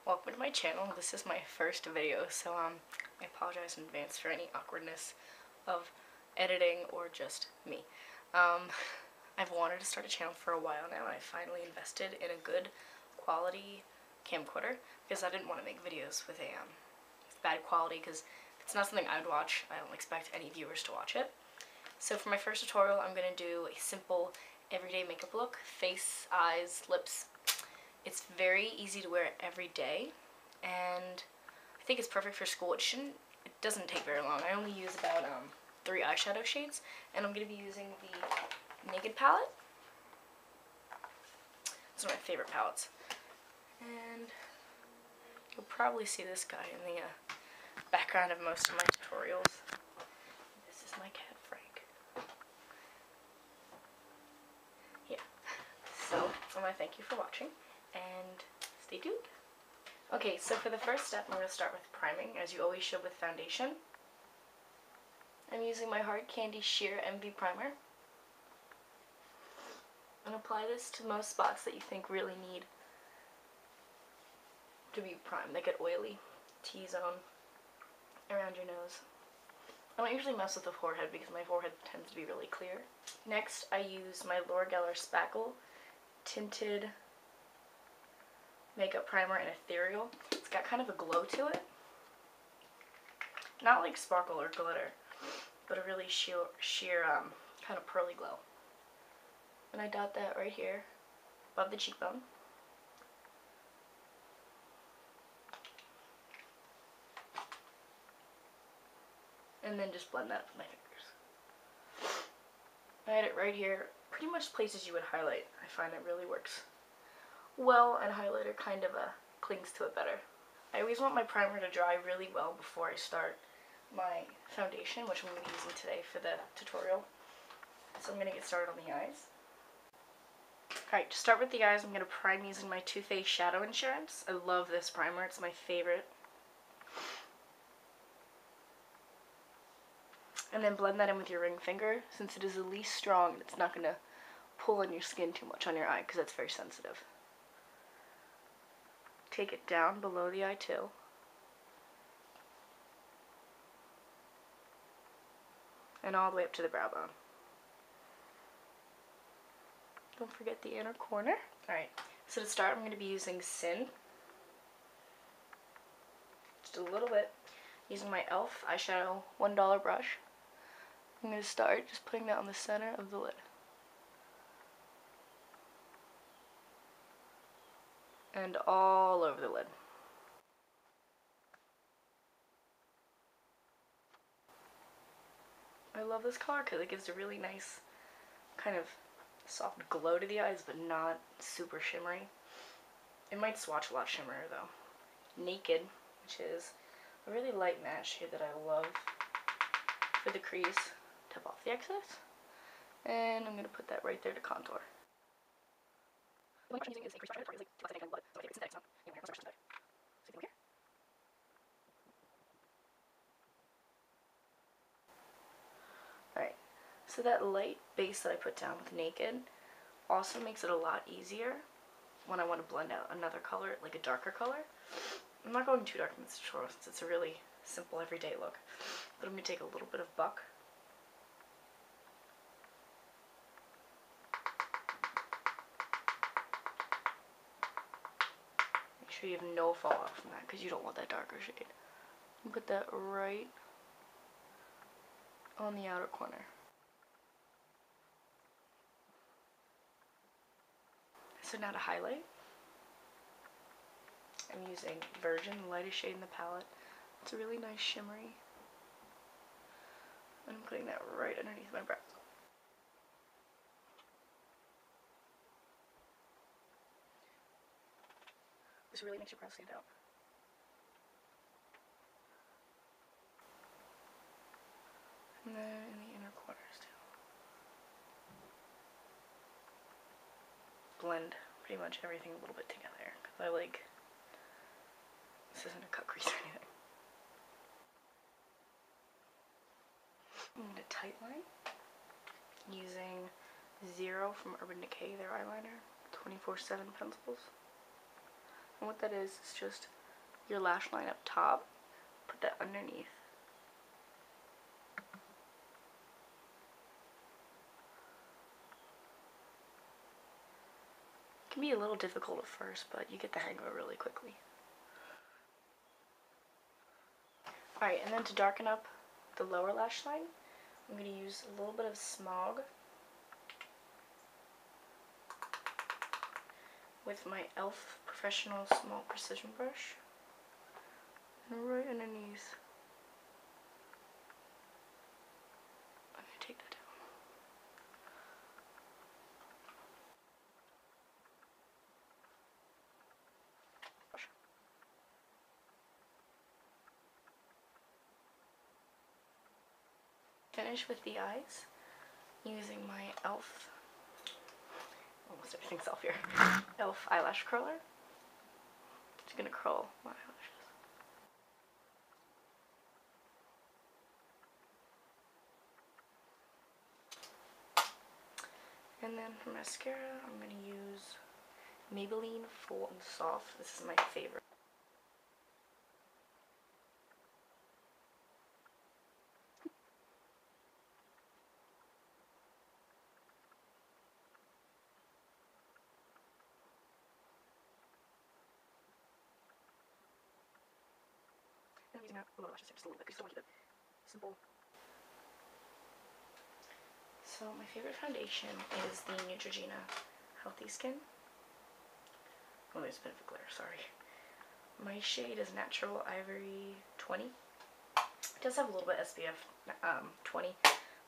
Welcome to my channel. This is my first video, so I apologize in advance for any awkwardness of editing or just me. I've wanted to start a channel for a while now, and I finally invested in a good quality camcorder because I didn't want to make videos with a bad quality, because it's not something I would watch. I don't expect any viewers to watch it. So for my first tutorial, I'm going to do a simple everyday makeup look: face, eyes, lips. It's very easy to wear every day, and I think it's perfect for school. It doesn't take very long. I only use about 3 eyeshadow shades, and I'm going to be using the Naked Palette. It's one of my favorite palettes. And you'll probably see this guy in the background of most of my tutorials. This is my cat, Frank. Yeah. So, I want to thank you for watching, and stay tuned. Okay, so for the first step, I'm going to start with priming, as you always should with foundation. I'm using my Hard Candy Sheer MV Primer. And apply this to most spots that you think really need to be primed. They get oily, T-zone, around your nose. I don't usually mess with the forehead because my forehead tends to be really clear. Next, I use my Laura Geller Spackle Tinted Makeup Primer in Ethereal. It's got kind of a glow to it. Not like sparkle or glitter, but a really sheer kind of pearly glow. And I dot that right here, above the cheekbone. And then just blend that up with my fingers. I had it right here, pretty much places you would highlight. I find it really works well, and highlighter kind of clings to it better. I always want my primer to dry really well before I start my foundation, which I'm going to be using today for the tutorial. So I'm going to get started on the eyes. Alright, to start with the eyes, I'm going to prime using my Too Faced Shadow Insurance. I love this primer, it's my favorite. And then blend that in with your ring finger, since it is the least strong, it's not going to pull on your skin too much on your eye, because that's very sensitive. Take it down below the eye too. And all the way up to the brow bone. Don't forget the inner corner. Alright, so to start, I'm going to be using Sin. Just a little bit. Using my e.l.f. eyeshadow $1 brush. I'm going to start just putting that on the center of the lid. And all over the lid. I love this color because it gives a really nice kind of soft glow to the eyes, but not super shimmery. It might swatch a lot shimmerier though. Naked, which is a really light matte shade that I love for the crease. Tap off the excess, and I'm going to put that right there to contour. The one I'm using is a Crease brush. It's like less than blood. So my favorite synthetic, so I'm going to brush today. So you can look here. Alright, so that light base that I put down with Naked also makes it a lot easier when I want to blend out another color, like a darker color. I'm not going too dark in this tutorial since it's a really simple everyday look, but I'm going to take a little bit of Buck. Make sure you have no fall off from that because you don't want that darker shade. And put that right on the outer corner. So now to highlight, I'm using Virgin, the lightest shade in the palette. It's a really nice shimmery. And I'm putting that right underneath my brows. This really makes your brows stand out. And then in the inner corners too. Blend pretty much everything a little bit together, because I like, this isn't a cut crease or anything. I'm going to tightline using Zero from Urban Decay, their eyeliner, 24/7 pencils. And what that is just your lash line up top. Put that underneath. It can be a little difficult at first, but you get the hang of it really quickly. Alright, and then to darken up the lower lash line, I'm going to use a little bit of smog with my e.l.f. Professional Small Precision Brush. And right underneath, I'm going to take that down. Finish with the eyes using my e.l.f. Almost everything's off here. e.l.f. eyelash curler. Just gonna curl my eyelashes. And then for mascara, I'm gonna use Maybelline Full and Soft. This is my favorite. And I'm using a little lashes just a little bit because I want to keep it simple. So my favorite foundation is the Neutrogena Healthy Skin. Oh, there's a bit of a glare, sorry. My shade is Natural Ivory 20. It does have a little bit SPF 20,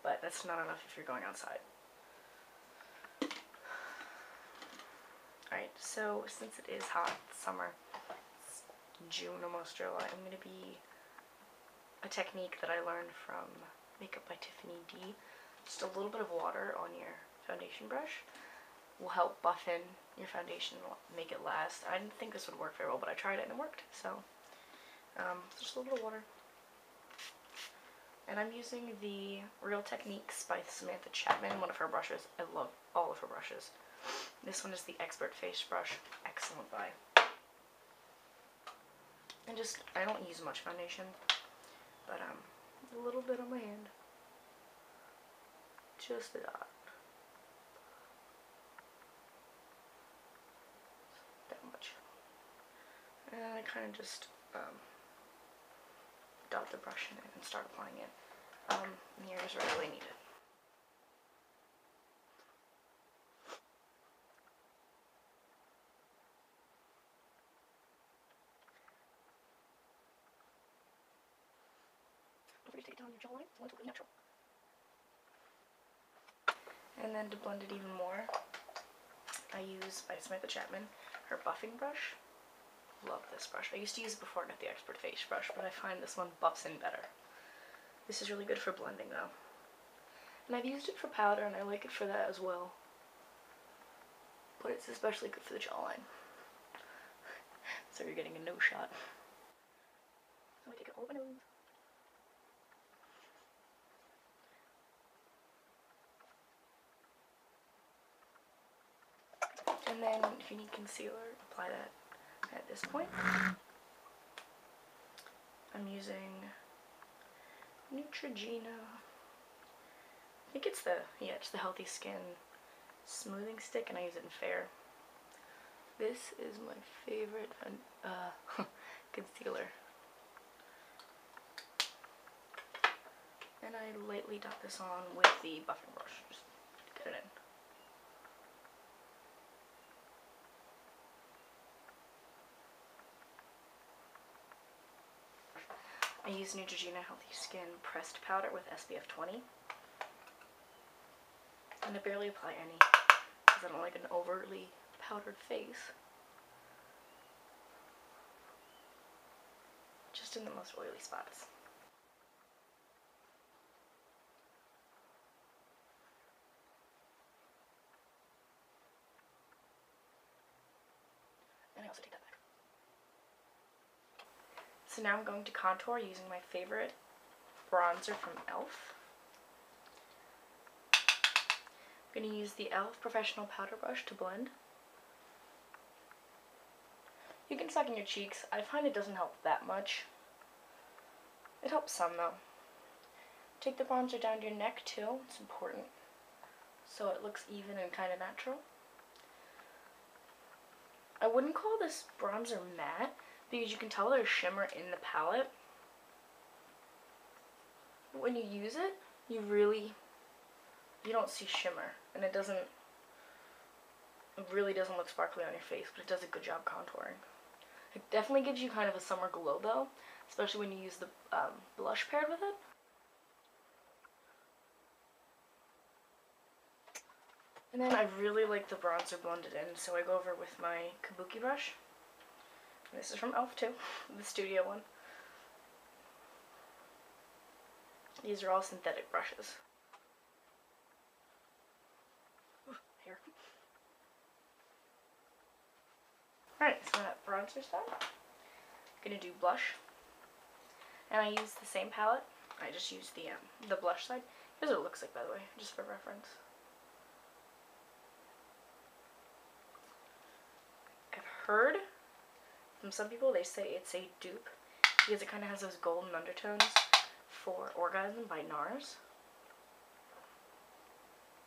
but that's not enough if you're going outside. Alright, so since it is hot, summer, it's June, almost July, I'm going to be a technique that I learned from Makeup by Tiffany D. Just a little bit of water on your foundation brush will help buff in your foundation and make it last. I didn't think this would work very well, but I tried it and it worked. So, just a little bit of water. And I'm using the RealTechniques by Samantha Chapman, one of her brushes. I love all of her brushes. This one is the Expert Face Brush. Excellent buy. And just, I don't use much foundation, but a little bit on my hand. Just a dot. That much. And I kind of just dot the brush in it and start applying it. Mirrors are really needed. Don't forget to take it down your jawline. I want it to look natural. And then to blend it even more, I use by Samantha Chapman her buffing brush. Love this brush. I used to use it before I got the Expert Face brush, but I find this one buffs in better. This is really good for blending though. And I've used it for powder and I like it for that as well. But it's especially good for the jawline. So you're getting a nose shot. So I take it all over my nose. And then if you need concealer, apply that at this point. I'm using Neutrogena. I think it's the Healthy Skin smoothing stick, and I use it in Fair. This is my favorite concealer. And I lightly dot this on with the buffing brush. Just get it in. I use Neutrogena Healthy Skin pressed powder with SPF 20. And I barely apply any because I don't like an overly powdered face. Just in the most oily spots. And I also take that back. So now I'm going to contour using my favorite bronzer from e.l.f. I'm going to use the e.l.f. Professional Powder Brush to blend. You can second your cheeks. I find it doesn't help that much. It helps some though. Take the bronzer down to your neck too. It's important. So it looks even and kind of natural. I wouldn't call this bronzer matte because you can tell there's shimmer in the palette. But when you use it, you don't see shimmer, and it really doesn't look sparkly on your face, but it does a good job contouring. It definitely gives you kind of a summer glow though, especially when you use the blush paired with it. And then I really like the bronzer blended in, so I go over with my kabuki brush. And this is from e.l.f. too, the studio one. These are all synthetic brushes. Ooh, hair. Alright, so that bronzer's done. I'm gonna do blush. And I use the same palette. I just use the blush side. Here's what it looks like, by the way, just for reference. Heard from some people, they say it's a dupe because it kind of has those golden undertones for Orgasm by NARS.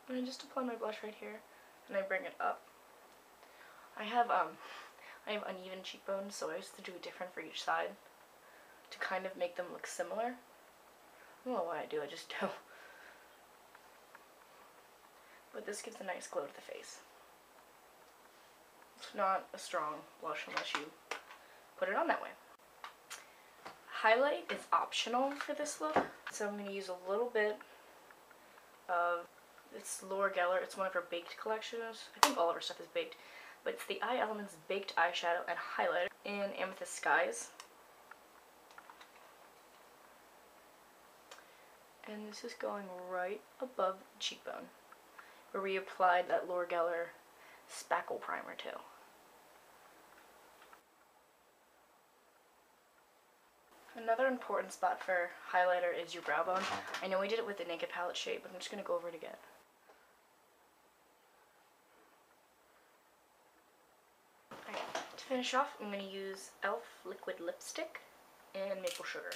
And I just apply my blush right here and I bring it up. I have uneven cheekbones, so I used to do it different for each side to kind of make them look similar. I don't know why I do, I just do. But this gives a nice glow to the face. It's not a strong blush unless you put it on that way. Highlight is optional for this look, so I'm going to use a little bit of, it's Laura Geller, it's one of her baked collections. I think all of her stuff is baked, but it's the Eye Elements Baked Eyeshadow and Highlighter in Amethyst Skies. And this is going right above the cheekbone, where we applied that Laura Geller spackle primer too. Another important spot for highlighter is your brow bone. I know we did it with the Naked Palette shade, but I'm just going to go over it again. Alright, to finish off, I'm going to use e.l.f. liquid lipstick and maple sugar.